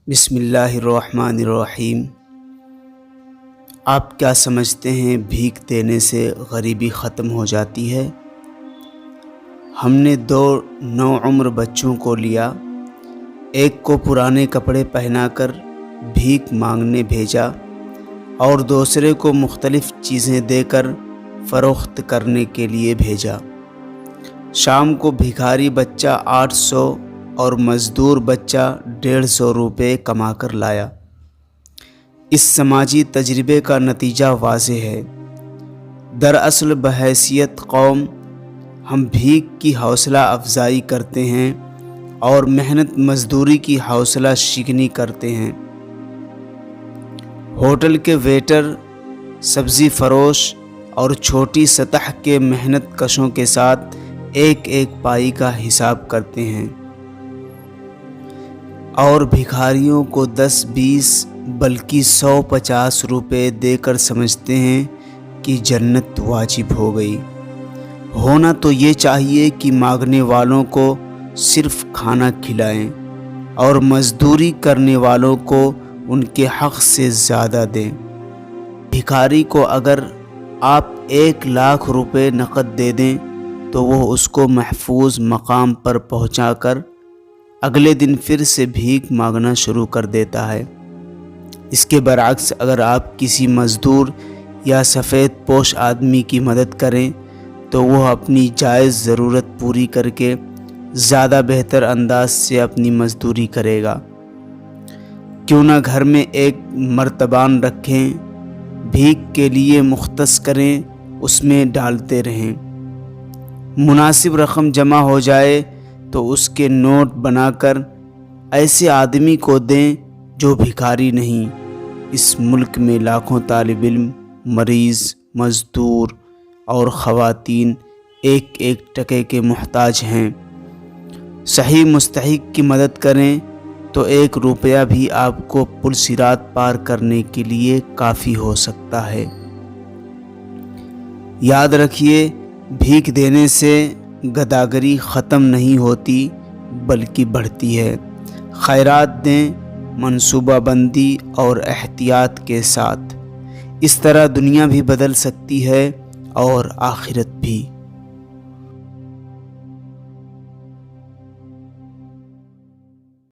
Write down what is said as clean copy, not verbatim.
بسم اللہ الرحمن الرحیم۔ آپ کیا سمجھتے ہیں بھیک دینے سے غریبی ختم ہو جاتی ہے؟ ہم نے 2 نوعمر بچوں کو لیا، ایک کو پرانے کپڑے پہنا کر بھیک مانگنے بھیجا اور دوسرے کو مختلف چیزیں دے کر فروخت کرنے کے لیے بھیجا۔ شام کو بھکاری بچہ 800 اور مزدور بچہ 150 روپے کما کر لایا۔ اس سماجی تجربے کا نتیجہ واضح ہے۔ دراصل بحیثیت قوم ہم بھیک کی حوصلہ افزائی کرتے ہیں اور محنت مزدوری کی حوصلہ شکنی کرتے ہیں۔ ہوٹل کے ویٹر، سبزی فروش اور چھوٹی سطح کے محنت کشوں کے ساتھ ایک ایک پائی کا حساب کرتے ہیں اور بھکاریوں کو 10-20 بلکہ 150 روپے دے کر سمجھتے ہیں کہ جنت واجب ہو گئی۔ ہونا تو یہ چاہیے کہ مانگنے والوں کو صرف کھانا کھلائیں اور مزدوری کرنے والوں کو ان کے حق سے زیادہ دیں۔ بھکاری کو اگر آپ 1 لاکھ روپے نقد دے دیں تو وہ اس کو محفوظ مقام پر پہنچا کر اگلے دن پھر سے بھیک مانگنا شروع کر دیتا ہے۔ اس کے برعکس اگر آپ کسی مزدور یا سفید پوش آدمی کی مدد کریں تو وہ اپنی جائز ضرورت پوری کر کے زیادہ بہتر انداز سے اپنی مزدوری کرے گا۔ کیوں نہ گھر میں ایک مرتبان رکھیں، بھیک کے لیے مختص کریں، اس میں ڈالتے رہیں۔ مناسب رقم جمع ہو جائے تو اس کے نوٹ بنا کر ایسے آدمی کو دیں جو بھکاری نہیں۔ اس ملک میں لاکھوں طالب علم، مریض، مزدور اور خواتین ایک ایک ٹکے کے محتاج ہیں۔ صحیح مستحق کی مدد کریں تو 1 روپیہ بھی آپ کو پل صراط پار کرنے کے لیے کافی ہو سکتا ہے۔ یاد رکھیے، بھیک دینے سے گداگری ختم نہیں ہوتی بلکہ بڑھتی ہے۔ خیرات دیں، منصوبہ بندی اور احتیاط کے ساتھ۔ اس طرح دنیا بھی بدل سکتی ہے اور آخرت بھی۔